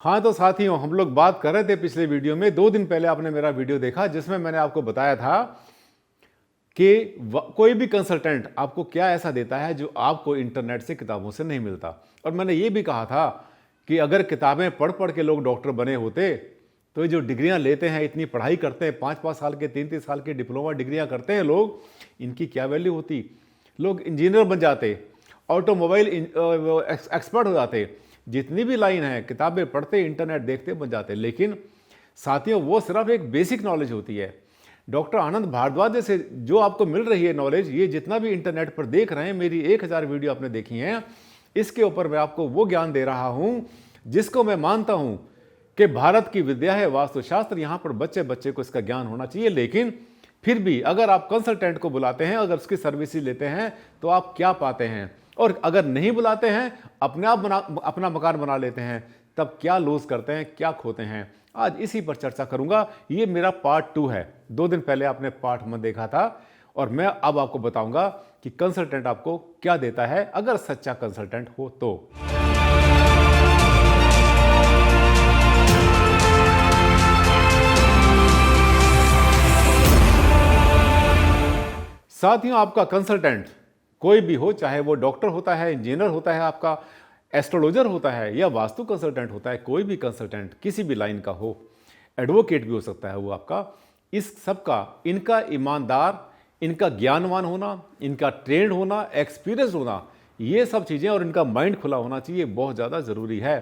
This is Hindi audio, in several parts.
हाँ तो साथियों, हम लोग बात कर रहे थे पिछले वीडियो में। 2 दिन पहले आपने मेरा वीडियो देखा जिसमें मैंने आपको बताया था कि कोई भी कंसल्टेंट आपको क्या ऐसा देता है जो आपको इंटरनेट से, किताबों से नहीं मिलता। और मैंने ये भी कहा था कि अगर किताबें पढ़ पढ़ के लोग डॉक्टर बने होते तो ये जो डिग्रियां लेते हैं, इतनी पढ़ाई करते हैं, 5-5 साल के, 3-3 साल की डिप्लोमा डिग्रियां करते हैं लोग, इनकी क्या वैल्यू होती। लोग इंजीनियर बन जाते, ऑटोमोबाइल एक्सपर्ट हो जाते, जितनी भी लाइन है, किताबें पढ़ते, इंटरनेट देखते, बन जाते। लेकिन साथियों, वो सिर्फ एक बेसिक नॉलेज होती है। डॉक्टर आनंद भारद्वाज से जो आपको मिल रही है नॉलेज, ये जितना भी इंटरनेट पर देख रहे हैं, मेरी 1000 वीडियो आपने देखी हैं, इसके ऊपर मैं आपको वो ज्ञान दे रहा हूं जिसको मैं मानता हूं कि भारत की विद्या है वास्तुशास्त्र। यहां पर बच्चे बच्चे को इसका ज्ञान होना चाहिए। लेकिन फिर भी अगर आप कंसल्टेंट को बुलाते हैं, अगर उसकी सर्विसेज लेते हैं, तो आप क्या पाते हैं, और अगर नहीं बुलाते हैं, अपने आप अपना मकान बना लेते हैं, तब क्या लूज करते हैं, क्या खोते हैं। आज इसी पर चर्चा करूंगा। ये मेरा पार्ट 2 है। 2 दिन पहले आपने पार्ट 1 देखा था, और मैं अब आपको बताऊंगा कि कंसल्टेंट आपको क्या देता है, अगर सच्चा कंसल्टेंट हो तो। साथियों, आपका कंसल्टेंट कोई भी हो, चाहे वो डॉक्टर होता है, इंजीनियर होता है, आपका एस्ट्रोलॉजर होता है, या वास्तु कंसल्टेंट होता है, कोई भी कंसल्टेंट किसी भी लाइन का हो, एडवोकेट भी हो सकता है वो आपका, इस सब का, इनका ईमानदार, इनका ज्ञानवान होना, इनका ट्रेंड होना, एक्सपीरियंस होना, ये सब चीज़ें, और इनका माइंड खुला होना चाहिए, बहुत ज़्यादा ज़रूरी है।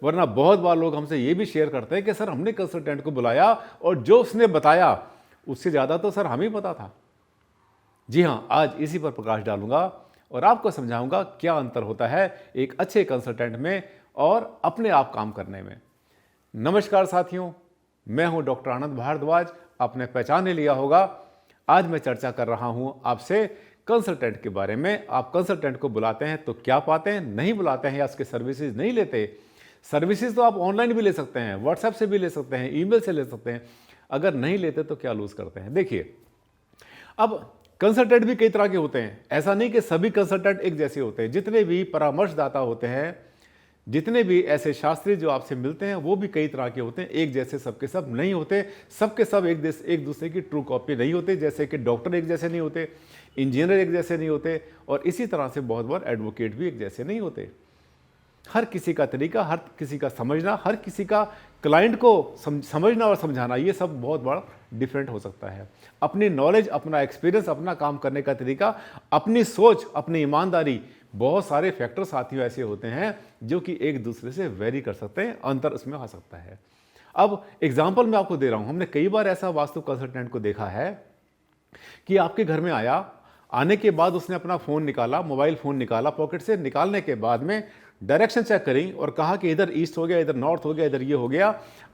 वरना बहुत बार लोग हमसे ये भी शेयर करते हैं कि सर, हमने कंसल्टेंट को बुलाया और जो उसने बताया उससे ज़्यादा तो सर हमें पता था। जी हाँ, आज इसी पर प्रकाश डालूंगा और आपको समझाऊंगा क्या अंतर होता है एक अच्छे कंसल्टेंट में और अपने आप काम करने में। नमस्कार साथियों, मैं हूं डॉक्टर आनंद भारद्वाज। आपने पहचाने लिया होगा, आज मैं चर्चा कर रहा हूं आपसे कंसल्टेंट के बारे में। आप कंसल्टेंट को बुलाते हैं तो क्या पाते हैं, नहीं बुलाते हैं या उसके सर्विसेज नहीं लेते। सर्विसेज तो आप ऑनलाइन भी ले सकते हैं, व्हाट्सएप से भी ले सकते हैं, ईमेल से ले सकते हैं। अगर नहीं लेते तो क्या लूज करते हैं। देखिए, अब कंसल्टेंट भी कई तरह के होते हैं। ऐसा नहीं कि सभी कंसल्टेंट एक जैसे होते हैं। जितने भी परामर्शदाता होते हैं, जितने भी ऐसे शास्त्री जो आपसे मिलते हैं, वो भी कई तरह के होते हैं। एक जैसे सबके सब नहीं होते। सबके सब एक दूसरे की ट्रू कॉपी नहीं होते। जैसे कि डॉक्टर एक जैसे नहीं होते, इंजीनियर एक जैसे नहीं होते, और इसी तरह से बहुत बार एडवोकेट भी एक जैसे नहीं होते। हर किसी का तरीका, हर किसी का समझना, हर किसी का क्लाइंट को समझना और समझाना, ये सब बहुत बड़ा डिफरेंट हो सकता है। अपनी नॉलेज, अपना एक्सपीरियंस, अपना काम करने का तरीका, अपनी सोच, अपनी ईमानदारी, बहुत सारे फैक्टर साथियों ऐसे होते हैं जो कि एक दूसरे से वेरी कर सकते हैं, अंतर उसमें आ सकता है। अब एग्जाम्पल मैं आपको दे रहा हूं। हमने कई बार ऐसा वास्तु कंसल्टेंट को देखा है कि आपके घर में आया, आने के बाद उसने अपना फ़ोन निकाला, मोबाइल फ़ोन निकाला पॉकेट से, निकालने के बाद में डायरेक्शन चेक करी और कहा कि इधर ईस्ट हो गया, इधर नॉर्थ हो गया, इधर ये हो गया।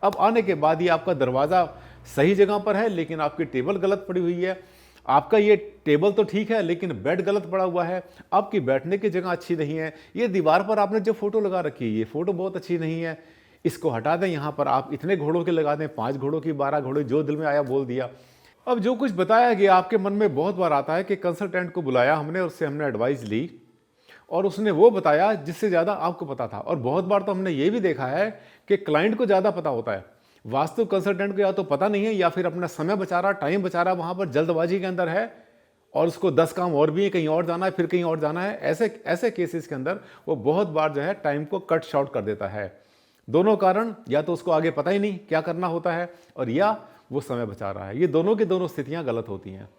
अब आने के बाद ये आपका दरवाज़ा सही जगह पर है, लेकिन आपकी टेबल गलत पड़ी हुई है। आपका ये टेबल तो ठीक है, लेकिन बेड गलत पड़ा हुआ है। आपकी बैठने की जगह अच्छी नहीं है। ये दीवार पर आपने जो फोटो लगा रखी है, ये फोटो बहुत अच्छी नहीं है, इसको हटा दें। यहाँ पर आप इतने घोड़ों के लगा दें, 5 घोड़ों की, 12 घोड़े, जो दिल में आया बोल दिया। अब जो कुछ बताया गया, आपके मन में बहुत बार आता है कि कंसल्टेंट को बुलाया हमने, उससे हमने एडवाइस ली और उसने वो बताया जिससे ज़्यादा आपको पता था। और बहुत बार तो हमने ये भी देखा है कि क्लाइंट को ज़्यादा पता होता है। वास्तु कंसल्टेंट को या तो पता नहीं है, या फिर अपना समय बचा रहा, टाइम बचा रहा, वहाँ पर जल्दबाजी के अंदर है और उसको 10 काम और भी है, कहीं और जाना है, फिर कहीं और जाना है। ऐसे केसेस के अंदर वो बहुत बार जो है टाइम को कट शॉर्ट कर देता है। दोनों कारण, या तो उसको आगे पता ही नहीं क्या करना होता है, और या वो समय बचा रहा है। ये दोनों की दोनों स्थितियां गलत होती हैं।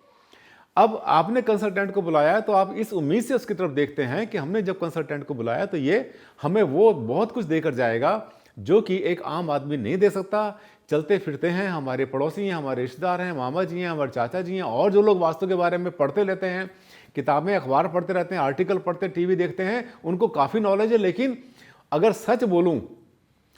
अब आपने कंसल्टेंट को बुलाया है तो आप इस उम्मीद से उसकी तरफ देखते हैं कि हमने जब कंसल्टेंट को बुलाया तो ये हमें वो बहुत कुछ देकर जाएगा जो कि एक आम आदमी नहीं दे सकता। चलते फिरते हैं, हमारे पड़ोसी हैं, हमारे रिश्तेदार हैं, मामा जी हैं, हमारे चाचा जी हैं, और जो लोग वास्तु के बारे में पढ़ते रहते हैं, किताबें अखबार पढ़ते रहते हैं, आर्टिकल पढ़ते, टीवी देखते हैं, उनको काफ़ी नॉलेज है। लेकिन अगर सच बोलूं,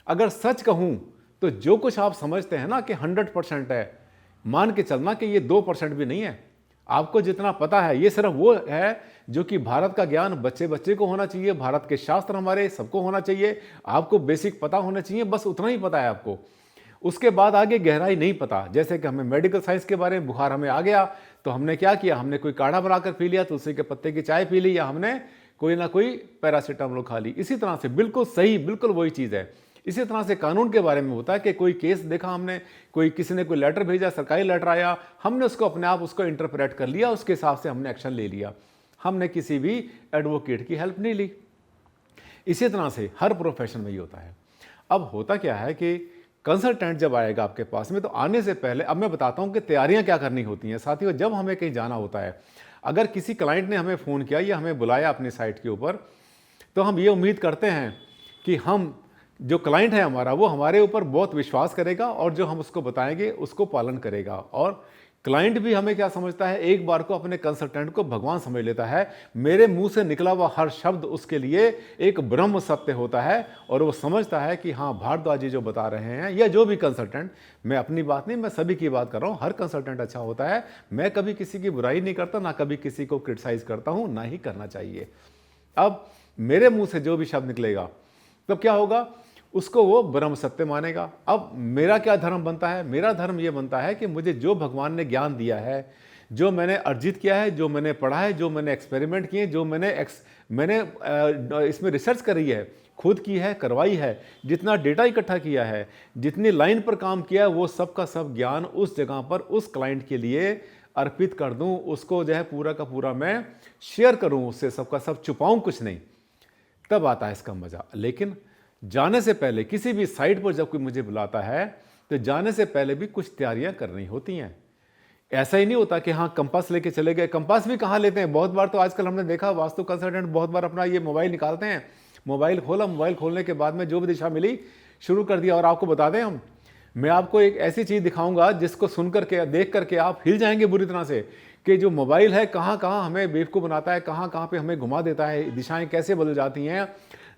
अगर सच कहूं, तो जो कुछ आप समझते हैं ना कि 100% है, मान के चलना कि ये 2% भी नहीं है। आपको जितना पता है ये सिर्फ वो है जो कि भारत का ज्ञान बच्चे बच्चे को होना चाहिए, भारत के शास्त्र हमारे सबको होना चाहिए। आपको बेसिक पता होना चाहिए, बस उतना ही पता है आपको। उसके बाद आगे गहराई नहीं पता। जैसे कि हमें मेडिकल साइंस के बारे में, बुखार हमें आ गया तो हमने क्या किया, हमने कोई काढ़ा बनाकर पी लिया, तुलसी के पत्ते की चाय पी ली, या हमने कोई ना कोई पैरासीटामोल खा ली। इसी तरह से बिल्कुल सही, बिल्कुल वही चीज़ है। इसी तरह से कानून के बारे में होता है कि कोई केस देखा हमने, कोई किसी ने कोई लेटर भेजा, सरकारी लेटर आया, हमने उसको अपने आप उसको इंटरप्रेट कर लिया, उसके हिसाब से हमने एक्शन ले लिया, हमने किसी भी एडवोकेट की हेल्प नहीं ली। इसी तरह से हर प्रोफेशन में ही होता है। अब होता क्या है कि कंसल्टेंट जब आएगा आपके पास में, तो आने से पहले अब मैं बताता हूं कि तैयारियां क्या करनी होती हैं। साथियों, जब हमें कहीं जाना होता है, अगर किसी क्लाइंट ने हमें फ़ोन किया या हमें बुलाया अपनी साइट के ऊपर, तो हम ये उम्मीद करते हैं कि हम जो क्लाइंट है हमारा, वो हमारे ऊपर बहुत विश्वास करेगा और जो हम उसको बताएंगे उसको पालन करेगा। और क्लाइंट भी हमें क्या समझता है, एक बार को अपने कंसल्टेंट को भगवान समझ लेता है। मेरे मुंह से निकला हुआ हर शब्द उसके लिए एक ब्रह्म सत्य होता है और वो समझता है कि हाँ, भारद्वाज जी जो बता रहे हैं, या जो भी कंसल्टेंट, मैं अपनी बात नहीं, मैं सभी की बात कर रहा हूँ, हर कंसल्टेंट अच्छा होता है। मैं कभी किसी की बुराई नहीं करता, ना कभी किसी को क्रिटिसाइज करता हूँ, ना ही करना चाहिए। अब मेरे मुंह से जो भी शब्द निकलेगा, तब क्या होगा, उसको वो ब्रह्म सत्य मानेगा। अब मेरा क्या धर्म बनता है? मेरा धर्म ये बनता है कि मुझे जो भगवान ने ज्ञान दिया है, जो मैंने अर्जित किया है, जो मैंने पढ़ा है, जो मैंने एक्सपेरिमेंट किए, जो मैंने इसमें रिसर्च करी है, खुद की है, करवाई है, जितना डेटा इकट्ठा किया है, जितनी लाइन पर काम किया है, वो सब का सब ज्ञान उस जगह पर उस क्लाइंट के लिए अर्पित कर दूं, उसको जो है पूरा का पूरा मैं शेयर करूं, उससे सबका सब छुपाऊं कुछ नहीं, तब आता है इसका मजा। लेकिन जाने से पहले किसी भी साइट पर जब कोई मुझे बुलाता है, तो जाने से पहले भी कुछ तैयारियां करनी होती हैं। ऐसा ही नहीं होता कि हाँ कंपास लेके चले गए। कंपास भी कहाँ लेते हैं, बहुत बार तो आजकल हमने देखा, वास्तु कंसल्टेंट बहुत बार अपना ये मोबाइल निकालते हैं, मोबाइल खोला, मोबाइल खोलने के बाद में जो भी दिशा मिली शुरू कर दिया। और आपको बता दें, मैं आपको एक ऐसी चीज़ दिखाऊंगा जिसको सुन करके, देख करके आप हिल जाएंगे बुरी तरह से, कि जो मोबाइल है कहाँ कहाँ हमें बेवकूफ़ बनाता है, कहाँ कहाँ पे हमें घुमा देता है, दिशाएं कैसे बदल जाती हैं,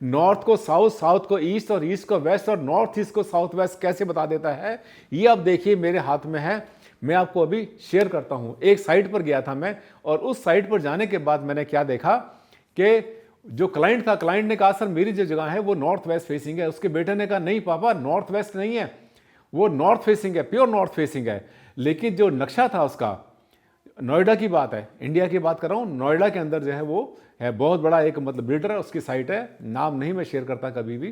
नॉर्थ को साउथ, साउथ को ईस्ट और ईस्ट को वेस्ट और नॉर्थ ईस्ट को साउथ वेस्ट कैसे बता देता है। ये आप देखिए मेरे हाथ में है, मैं आपको अभी शेयर करता हूँ। एक साइट पर गया था मैं, और उस साइट पर जाने के बाद मैंने क्या देखा कि जो क्लाइंट था, क्लाइंट ने कहा सर मेरी जो जगह है वो नॉर्थ वेस्ट फेसिंग है। उसके बेटे ने कहा नहीं पापा, नॉर्थ वेस्ट नहीं है, वो नॉर्थ फेसिंग है, प्योर नॉर्थ फेसिंग है। लेकिन जो नक्शा था उसका, नोएडा की बात है, इंडिया की बात कर रहा हूँ, नोएडा के अंदर जो है वो है बहुत बड़ा एक मतलब बिल्डर है, उसकी साइट है, नाम नहीं मैं शेयर करता कभी भी।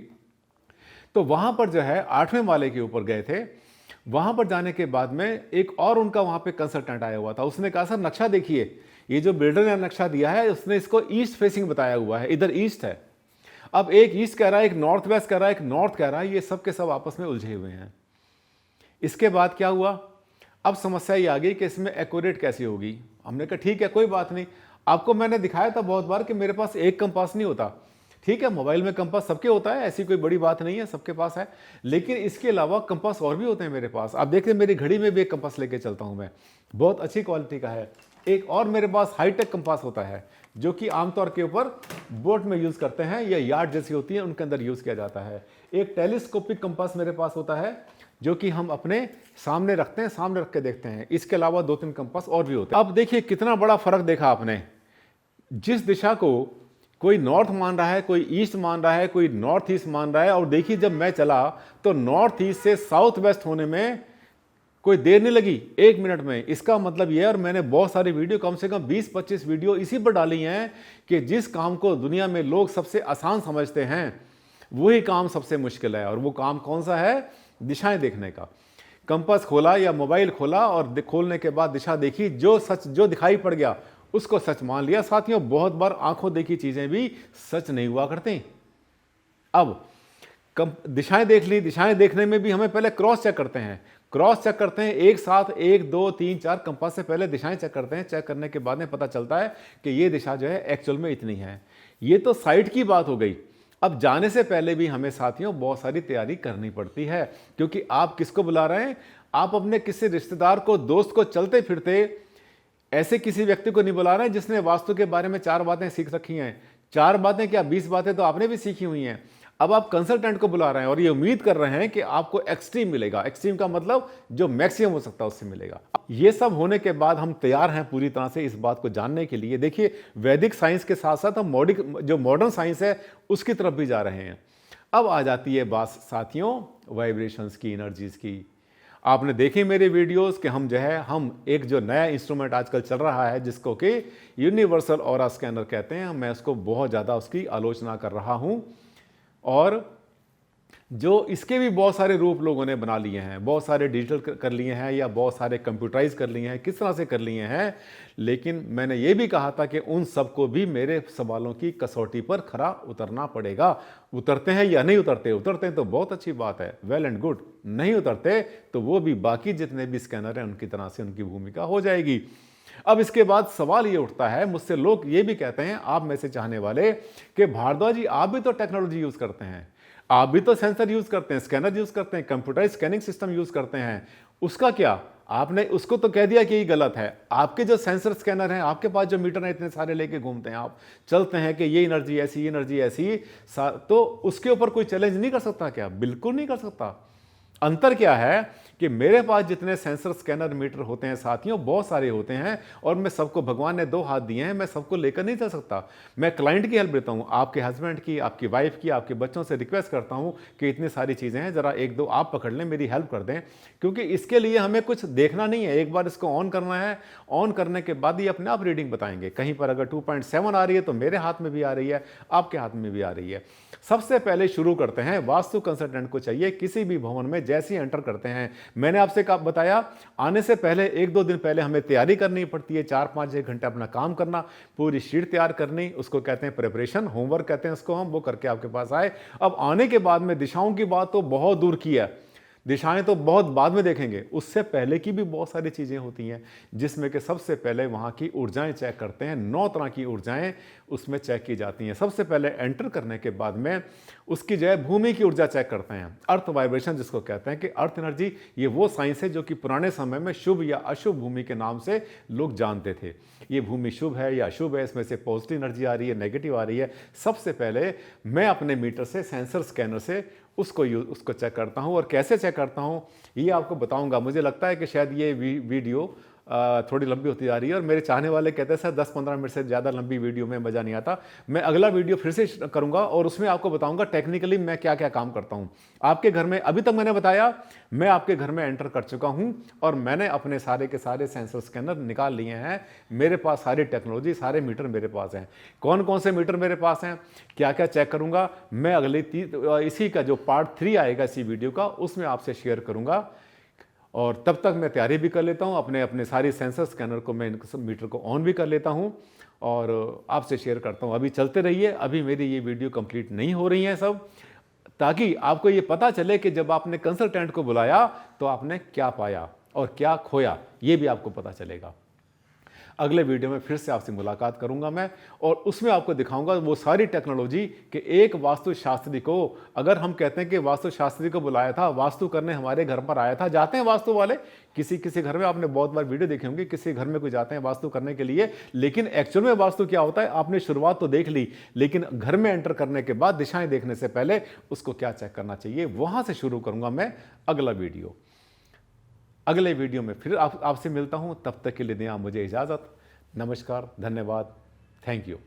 तो वहाँ पर जो है 8वें माले के ऊपर गए थे। वहाँ पर जाने के बाद में एक और उनका वहाँ पे कंसल्टेंट आया हुआ था। उसने कहा सर नक्शा देखिए, ये जो बिल्डर ने नक्शा दिया है उसने इसको ईस्ट फेसिंग बताया हुआ है, इधर ईस्ट है। अब एक ईस्ट कह रहा है, एक नॉर्थ वेस्ट कह रहा है, एक नॉर्थ कह रहा है, ये सब के सब आपस में उलझे हुए हैं। इसके बाद क्या हुआ, अब समस्या ये आ गई कि इसमें एक्यूरेट कैसी होगी। हमने कहा ठीक है कोई बात नहीं, आपको मैंने दिखाया था बहुत बार कि मेरे पास एक कंपास नहीं होता। ठीक है, मोबाइल में कंपास सबके होता है, ऐसी कोई बड़ी बात नहीं है, सबके पास है। लेकिन इसके अलावा कंपास और भी होते हैं मेरे पास। आप देखते हैं मेरी घड़ी में भी एक कंपास लेके चलता हूं मैं, बहुत अच्छी क्वालिटी का है। एक और मेरे पास हाईटेक कंपास होता है, जो कि आमतौर के ऊपर बोट में यूज करते हैं, या यार्ड जैसी होती है उनके अंदर यूज किया जाता है। एक टेलीस्कोपिक कंपास मेरे पास होता है, जो कि हम अपने सामने रखते हैं, सामने रख के देखते हैं। इसके अलावा 2-3 कंपास और भी होते हैं। अब देखिए कितना बड़ा फर्क देखा आपने। जिस दिशा को कोई नॉर्थ मान रहा है, कोई ईस्ट मान रहा है, कोई नॉर्थ ईस्ट मान रहा है, और देखिए जब मैं चला तो नॉर्थ ईस्ट से साउथ वेस्ट होने में कोई देर नहीं लगी, 1 मिनट में। इसका मतलब यह, और मैंने बहुत सारी वीडियो, कम से कम 20-25 वीडियो इसी पर डाली हैं कि जिस काम को दुनिया में लोग सबसे आसान समझते हैं, वही काम सबसे मुश्किल है। और वो काम कौन सा है? दिशाएं देखने का। कंपास खोला या मोबाइल खोला और खोलने के बाद दिशा देखी, जो सच जो दिखाई पड़ गया उसको सच मान लिया। साथियों, बहुत बार आंखों देखी चीजें भी सच नहीं हुआ करती। अब दिशाएं देख ली, दिशाएं देखने में भी हमें पहले क्रॉस चेक करते हैं, क्रॉस चेक करते हैं एक साथ 1 2 3 4 कंपास से पहले दिशाएं चेक करते हैं। चेक करने के बाद में पता चलता है कि ये दिशा जो है एक्चुअल में इतनी है। ये तो साइट की बात हो गई। अब जाने से पहले भी हमें साथियों बहुत सारी तैयारी करनी पड़ती है, क्योंकि आप किसको बुला रहे हैं? आप अपने किसी रिश्तेदार को, दोस्त को, चलते फिरते ऐसे किसी व्यक्ति को नहीं बुला रहे हैं जिसने वास्तु के बारे में 4 बातें सीख रखी हैं। 4 बातें क्या, 20 बातें तो आपने भी सीखी हुई हैं। अब आप कंसल्टेंट को बुला रहे हैं और ये उम्मीद कर रहे हैं कि आपको एक्सट्रीम मिलेगा। एक्सट्रीम का मतलब जो मैक्सिमम हो सकता है उससे मिलेगा। ये सब होने के बाद हम तैयार हैं पूरी तरह से इस बात को जानने के लिए। देखिए, वैदिक साइंस के साथ साथ हम जो मॉडर्न साइंस है उसकी तरफ भी जा रहे हैं। अब आ जाती है बात साथियों वाइब्रेशंस की, एनर्जीज की। आपने देखे मेरे वीडियोस कि हम एक जो नया इंस्ट्रूमेंट आजकल चल रहा है जिसको कि यूनिवर्सल ऑरा स्कैनर कहते हैं, मैं उसको बहुत ज़्यादा उसकी आलोचना कर रहा हूँ। और जो इसके भी बहुत सारे रूप लोगों ने बना लिए हैं, बहुत सारे डिजिटल कर लिए हैं या बहुत सारे कंप्यूटराइज कर लिए हैं, किस तरह से कर लिए हैं। लेकिन मैंने ये भी कहा था कि उन सबको भी मेरे सवालों की कसौटी पर खरा उतरना पड़ेगा। उतरते हैं या नहीं उतरते? उतरते हैं तो बहुत अच्छी बात है, वेल एंड गुड। नहीं उतरते तो वो भी बाकी जितने भी स्कैनर हैं उनकी तरह से उनकी भूमिका हो जाएगी। अब इसके बाद सवाल ये उठता है, मुझसे लोग ये भी कहते हैं, आप में से चाहने वाले, कि भारद्वाज जी आप भी तो टेक्नोलॉजी यूज करते हैं, आप भी तो सेंसर यूज करते हैं, स्कैनर यूज करते हैं, कंप्यूटर स्कैनिंग सिस्टम यूज करते हैं, उसका क्या? आपने उसको तो कह दिया कि ये गलत है। आपके जो सेंसर स्कैनर हैं, आपके पास जो मीटर हैं, इतने सारे लेके घूमते हैं, आप चलते हैं कि ये एनर्जी ऐसी, ये एनर्जी ऐसी, तो उसके ऊपर कोई चैलेंज नहीं कर सकता क्या? बिल्कुल नहीं कर सकता। अंतर क्या है कि मेरे पास जितने सेंसर स्कैनर मीटर होते हैं साथियों, बहुत सारे होते हैं, और मैं सबको, भगवान ने 2 हाथ दिए हैं, मैं सबको लेकर नहीं चल सकता। मैं क्लाइंट की हेल्प लेता हूं, आपके हस्बैंड की, आपकी वाइफ की, आपके बच्चों से रिक्वेस्ट करता हूं कि इतनी सारी चीजें हैं, जरा 1-2 आप पकड़ लें, मेरी हेल्प कर दें, क्योंकि इसके लिए हमें कुछ देखना नहीं है। एक बार इसको ऑन करना है, ऑन करने के बाद ये अपने आप रीडिंग बताएंगे। कहीं पर अगर 2.7 आ रही है तो मेरे हाथ में भी आ रही है, आपके हाथ में भी आ रही है। सबसे पहले शुरू करते हैं, वास्तु कंसल्टेंट को चाहिए किसी भी भवन में जैसे ही एंटर करते हैं, मैंने आपसे बताया, आने से पहले 1-2 दिन पहले हमें तैयारी करनी पड़ती है, 4-5 घंटे अपना काम करना, पूरी शीट तैयार करनी, उसको कहते हैं प्रिपरेशन, होमवर्क कहते हैं उसको हम, वो करके आपके पास आए। अब आने के बाद में दिशाओं की बात तो बहुत दूर की है, दिशाएं तो बहुत बाद में देखेंगे, उससे पहले की भी बहुत सारी चीज़ें होती हैं, जिसमें कि सबसे पहले वहाँ की ऊर्जाएं चेक करते हैं। 9 तरह की ऊर्जाएं उसमें चेक की जाती हैं। सबसे पहले एंटर करने के बाद में उसकी जो है भूमि की ऊर्जा चेक करते हैं, अर्थ वाइब्रेशन जिसको कहते हैं, कि अर्थ एनर्जी ये वो साइंस है जो कि पुराने समय में शुभ या अशुभ भूमि के नाम से लोग जानते थे। ये भूमि शुभ है या अशुभ है, इसमें से पॉजिटिव एनर्जी आ रही है, नेगेटिव आ रही है। सबसे पहले मैं अपने मीटर से, सेंसर स्कैनर से उसको चेक करता हूं, और कैसे चेक करता हूं ये आपको बताऊंगा। मुझे लगता है कि शायद ये वीडियो थोड़ी लंबी होती जा रही है, और मेरे चाहने वाले कहते हैं सर 10-15 मिनट से ज़्यादा लंबी वीडियो में मज़ा नहीं आता। मैं अगला वीडियो फिर से करूंगा और उसमें आपको बताऊंगा टेक्निकली मैं क्या क्या काम करता हूं आपके घर में। अभी तक मैंने बताया, मैं आपके घर में एंटर कर चुका हूं और मैंने अपने सारे के सारे सेंसर स्कैनर निकाल लिए हैं। मेरे पास सारी टेक्नोलॉजी, सारे मीटर मेरे पास हैं। कौन कौन से मीटर मेरे पास हैं, क्या क्या चेक करूंगा, मैं अगले इसी का जो पार्ट 3 आएगा इसी वीडियो का, उसमें आपसे शेयर करूंगा। और तब तक मैं तैयारी भी कर लेता हूं, अपने सारी सेंसर स्कैनर को, मैं मीटर को ऑन भी कर लेता हूं और आपसे शेयर करता हूं। अभी चलते रहिए, अभी मेरी ये वीडियो कंप्लीट नहीं हो रही है सब, ताकि आपको ये पता चले कि जब आपने कंसल्टेंट को बुलाया तो आपने क्या पाया और क्या खोया, ये भी आपको पता चलेगा। अगले वीडियो में फिर से आपसे मुलाकात करूंगा मैं, और उसमें आपको दिखाऊंगा वो सारी टेक्नोलॉजी कि एक वास्तुशास्त्री को, अगर हम कहते हैं कि वास्तुशास्त्री को बुलाया था, वास्तु करने हमारे घर पर आया था, जाते हैं वास्तु वाले किसी किसी घर में, आपने बहुत बार वीडियो देखे होंगे, किसी घर में कोई जाते हैं वास्तु करने के लिए, लेकिन एक्चुअल में वास्तु क्या होता है आपने शुरुआत तो देख ली, लेकिन घर में एंटर करने के बाद दिशाएं देखने से पहले उसको क्या चेक करना चाहिए, वहां से शुरू करूंगा मैं अगला वीडियो। अगले वीडियो में फिर आपसे मिलता हूं, तब तक के लिए दें आप मुझे इजाज़त। नमस्कार, धन्यवाद, थैंक यू।